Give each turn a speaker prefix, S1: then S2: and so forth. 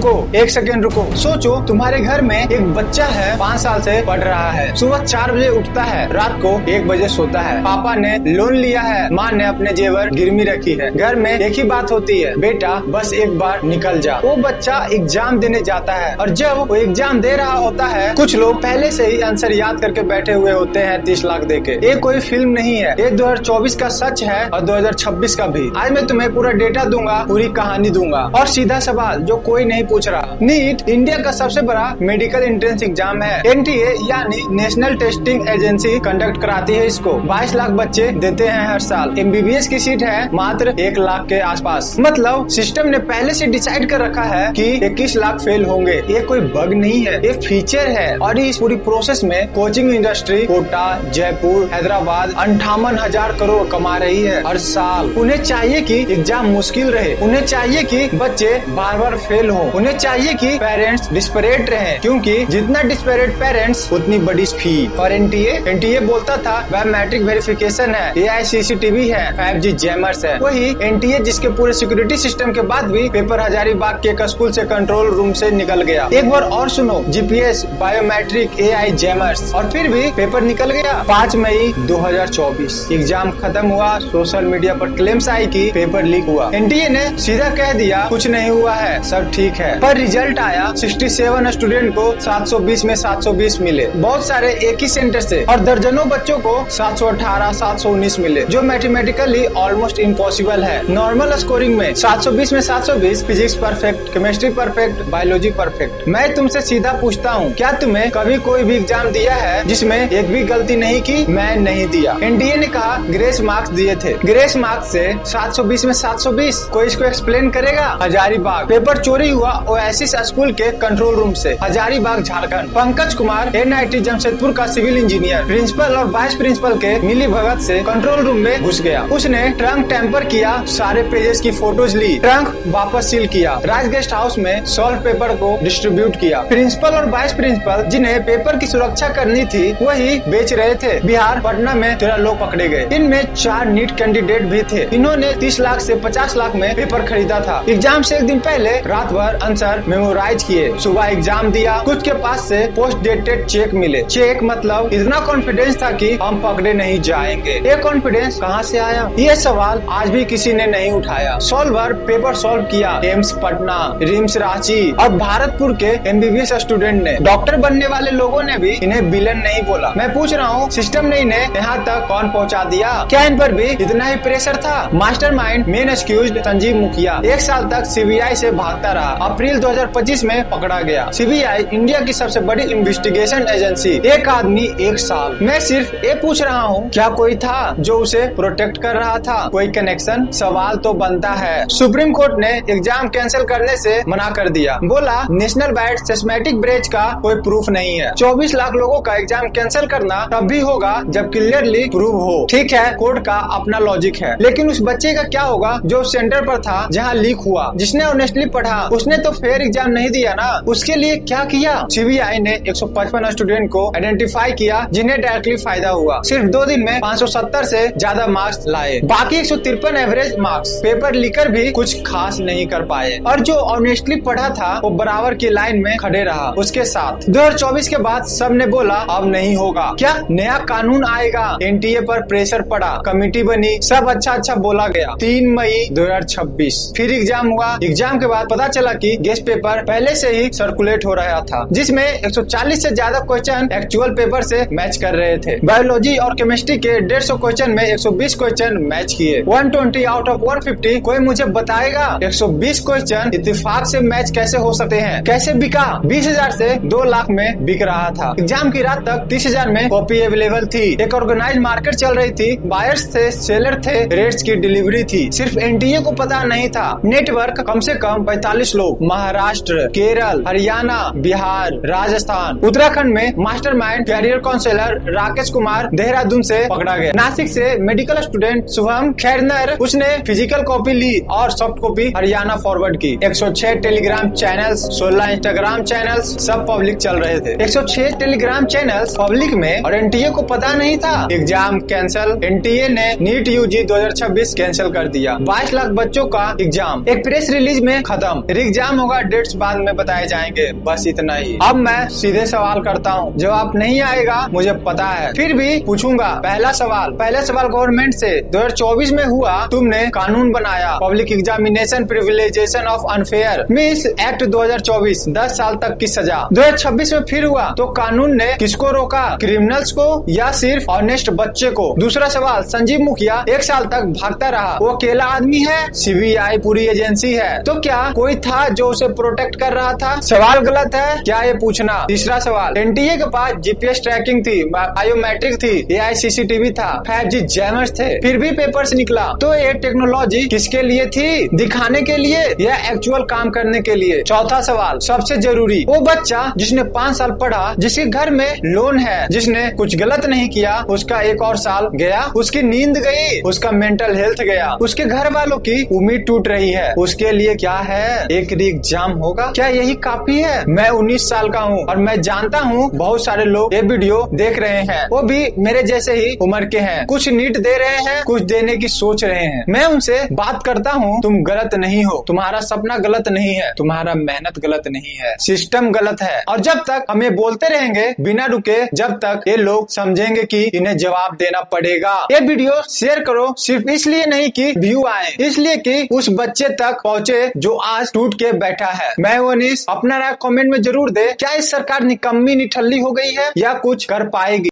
S1: रुको, एक सेकेंड रुको। सोचो तुम्हारे घर में एक बच्चा है, 5 साल से पढ़ रहा है। सुबह 4 बजे उठता है, रात को 1 बजे सोता है। पापा ने लोन लिया है, माँ ने अपने जेवर गिरवी रखी है। घर में एक ही बात होती है, बेटा बस एक बार निकल जा। वो बच्चा एग्जाम देने जाता है और जब वो एग्जाम दे रहा होता है, कुछ लोग पहले से ही आंसर याद करके बैठे हुए होते हैं 30 लाख देके। ये कोई फिल्म नहीं है, ये 2024 का सच है और 2026 का भी। आज मैं तुम्हें पूरा डेटा दूंगा, पूरी कहानी दूंगा। और सीधा सवाल जो कोई नहीं पूछ रहा, नीट इंडिया का सबसे बड़ा मेडिकल एंट्रेंस एग्जाम है। एनटीए यानी नेशनल टेस्टिंग एजेंसी कंडक्ट कराती है इसको। 22 लाख बच्चे देते हैं हर साल। एमबीबीएस की सीट है मात्र 1 लाख के आसपास। मतलब सिस्टम ने पहले से डिसाइड कर रखा है कि 21 लाख फेल होंगे। ये कोई बग नहीं है, ये फीचर है। और इस पूरी प्रोसेस में कोचिंग इंडस्ट्री कोटा, जयपुर, हैदराबाद 58,000 करोड़ कमा रही है हर साल। उन्हें चाहिए कि एग्जाम मुश्किल रहे, उन्हें चाहिए कि बच्चे बार बार फेल हो, उन्हें चाहिए कि पेरेंट्स डिस्परेट रहे, क्योंकि जितना डिस्परेट पेरेंट्स उतनी बड़ी फी। और एनटीए बोलता था बायोमेट्रिक वेरिफिकेशन है, एआई सीसीटीवी है, 5G जैमर्स है। वही एनटीए जिसके पूरे सिक्योरिटी सिस्टम के बाद भी पेपर हजारीबाग के एक स्कूल से कंट्रोल रूम से निकल गया। एक बार और सुनो, जीपीएस, बायोमेट्रिक, एआई जैमर्स, और फिर भी पेपर निकल गया। 5 मई 2024 एग्जाम खत्म हुआ। सोशल मीडिया पर क्लेम्स आई कि पेपर लीक हुआ। एनटीए ने सीधा कह दिया कुछ नहीं हुआ है, सब ठीक है। पर रिजल्ट आया, 67 स्टूडेंट को 720 में 720 मिले, बहुत सारे एक ही सेंटर से, और दर्जनों बच्चों को 718, 719 मिले, जो मैथमेटिकली ऑलमोस्ट इम्पॉसिबल है। नॉर्मल स्कोरिंग में 720 में 720, physics perfect, chemistry perfect, biology perfect. मैं तुमसे सीधा पूछता हूँ, क्या तुम्हें कभी कोई भी एग्जाम दिया है जिसमें एक भी गलती नहीं की? मैं नहीं दिया। एनडीए ने कहा ग्रेस मार्क्स दिए थे। ग्रेस मार्क्स से 720 में 720, कोई इसको एक्सप्लेन करेगा? हजारीबाग पेपर चोरी हुआ ओएसिस स्कूल के कंट्रोल रूम से, हजारीबाग झारखंड। पंकज कुमार एनआईटी जमशेदपुर का सिविल इंजीनियर प्रिंसिपल और वाइस प्रिंसिपल के मिली भगत से कंट्रोल रूम में घुस गया। उसने ट्रंक टेम्पर किया, सारे पेजेस की फोटोज ली, ट्रंक वापस सील किया, राज गेस्ट हाउस में सॉल्व पेपर को डिस्ट्रीब्यूट किया। प्रिंसिपल और वाइस प्रिंसिपल जिन्हें पेपर की सुरक्षा करनी थी वही बेच रहे थे। बिहार पटना में 13 लोग पकड़े गए, इनमें 4 नीट कैंडिडेट भी थे। इन्होंने 30 लाख से 50 लाख में पेपर खरीदा था। एग्जाम से एक दिन पहले रात भर आंसर मेमोराइज किए, सुबह एग्जाम दिया। कुछ के पास से पोस्ट डेटेड चेक मिले। चेक मतलब इतना कॉन्फिडेंस था कि हम पकड़े नहीं जाएंगे। ये कॉन्फिडेंस कहाँ से आया? ये सवाल आज भी किसी ने नहीं उठाया। सॉल्वर पेपर सॉल्व किया एम्स पटना, रिम्स रांची और भारतपुर के एमबीबीएस स्टूडेंट ने। डॉक्टर बनने वाले लोगों ने भी इन्हें विलन नहीं बोला। मैं पूछ रहा हूँ, सिस्टम ने इन्हें यहाँ तक कौन पहुँचा दिया? क्या इन पर भी इतना ही प्रेशर था? मास्टरमाइंड मेन एक्यूज्ड संजीव मुखिया 1 साल तक सीबीआई से भागता रहा। अप्रैल 2025 में पकड़ा गया। सीबीआई इंडिया की सबसे बड़ी इन्वेस्टिगेशन एजेंसी। एक आदमी 1 साल। मैं सिर्फ ये पूछ रहा हूँ, क्या कोई था जो उसे प्रोटेक्ट कर रहा था? कोई कनेक्शन? सवाल तो बनता है। सुप्रीम कोर्ट ने एग्जाम कैंसिल करने से मना कर दिया, बोला नेशनल वाइड सिस्टेमेटिक ब्रेच का कोई प्रूफ नहीं है। 24 लाख लोगों का एग्जाम कैंसिल करना तब भी होगा जब क्लियरली प्रूव हो। ठीक है, कोर्ट का अपना लॉजिक है, लेकिन उस बच्चे का क्या होगा जो सेंटर पर था जहां लीक हुआ? जिसने ऑनेस्टली पढ़ा उसने तो फेयर एग्जाम नहीं दिया ना। उसके लिए क्या किया? सीबीआई ने 155 स्टूडेंट को आइडेंटिफाई किया जिन्हें डायरेक्टली फायदा हुआ। सिर्फ 2 दिन में 570 से ज्यादा मार्क्स लाए। बाकी 153 एवरेज मार्क्स। पेपर लीकर भी कुछ खास नहीं कर पाए, और जो ऑनेस्टली पढ़ा था वो बराबर की लाइन में खड़े रहा उसके साथ। 2024 के बाद सब ने बोला अब नहीं होगा। क्या नया कानून आएगा? एनटीए पर प्रेशर पड़ा, कमेटी बनी, सब अच्छा बोला गया। 3 मई 2026 फिर एग्जाम हुआ। एग्जाम के बाद पता चला कि गेस्ट पेपर पहले से ही सर्कुलेट हो रहा था, जिसमें 140 से ज्यादा क्वेश्चन एक्चुअल पेपर से मैच कर रहे थे। बायोलॉजी और केमिस्ट्री के 150 क्वेश्चन में 120 क्वेश्चन मैच किए। 120 आउट ऑफ 150। कोई मुझे बताएगा 120 क्वेश्चन इत्तेफाक से मैच कैसे हो सकते हैं? कैसे बिका? 20,000 से 2 लाख में बिक रहा था। एग्जाम की रात तक 30,000 में कॉपी अवेलेबल थी। एक ऑर्गेनाइज मार्केट चल रही थी, बायर्स थे, सेलर थे, रेट्स की डिलीवरी थी। सिर्फ एनटीए को पता नहीं था। नेटवर्क कम से कम 45 लोग महाराष्ट्र, केरल, हरियाणा, बिहार, राजस्थान, उत्तराखंड में mastermind career counsellor Rakesh Kumar Dehradun से पकड़ा गया। नासिक से मेडिकल स्टूडेंट शुभम खैरनर, उसने फिजिकल कॉपी ली और सॉफ्ट कॉपी हरियाणा फॉरवर्ड की। 106 टेलीग्राम चैनल्स, 16 इंस्टाग्राम चैनल्स, सब पब्लिक चल रहे थे। 106 टेलीग्राम चैनल्स पब्लिक में, और एनटीए को पता नहीं था। Exam cancel. एनटीए ने नीट यूजी 2026 कैंसिल कर दिया। 22 लाख बच्चों का एग्जाम एक प्रेस रिलीज में खत्म। एग्जाम एग्जाम होगा, डेट्स बाद में बताए जाएंगे, बस इतना ही। अब मैं सीधे सवाल करता हूँ, जवाब नहीं आएगा मुझे पता है, फिर भी पूछूंगा। पहला सवाल गवर्नमेंट से 2024 में हुआ, तुमने कानून बनाया public examination prevention of unfair means act 2024, 10 साल तक की सजा। 2026 में फिर हुआ तो कानून ने किसको रोका, क्रिमिनल्स को या सिर्फ ऑनेस्ट बच्चे को? दूसरा सवाल, संजीव मुखिया 1 साल तक भागता रहा, वो अकेला आदमी है, सीबीआई पूरी एजेंसी है, तो क्या कोई था जो उसे प्रोटेक्ट कर रहा था? सवाल गलत है क्या, ये पूछना। तीसरा सवाल, एनटीए के पास जीपीएस ट्रैकिंग थी, बायोमेट्रिक थी, एआई सीसीटीवी था, 5G जैमर्स थे, फिर भी पेपर्स निकला। तो ये टेक्नोलॉजी किसके लिए थी, दिखाने के लिए या एक्चुअल काम करने के लिए? चौथा सवाल, सबसे जरूरी, वो बच्चा जिसने 5 साल पढ़ा, जिसके घर में लोन है, जिसने कुछ गलत नहीं किया, उसका 1 और साल गया, उसकी नींद गई, उसका मेंटल हेल्थ गया, उसके घर वालों की उम्मीद टूट रही है, उसके लिए क्या है, एक एग्जाम होगा? क्या यही काफी है? मैं 19 साल का हूँ और मैं जानता हूँ बहुत सारे लोग ये वीडियो देख रहे हैं, वो भी मेरे जैसे ही उम्र के हैं, कुछ नीट दे रहे हैं, कुछ देने की सोच रहे हैं। मैं उनसे बात करता हूँ, तुम गलत नहीं हो, तुम्हारा सपना गलत नहीं है, तुम्हारा मेहनत गलत नहीं है, सिस्टम गलत है। और जब तक हम ये बोलते रहेंगे बिना रुके, जब तक ये लोग समझेंगे कि इन्हें जवाब देना पड़ेगा। ये वीडियो शेयर करो, सिर्फ इसलिए नहीं कि व्यू आए, इसलिए कि उस बच्चे तक पहुँचे जो आज टूट के बैठा है। मैं वनीश, अपना राय कमेंट में जरूर दे। क्या इस सरकार निकम्मी निठल्ली हो गई है या कुछ कर पाएगी?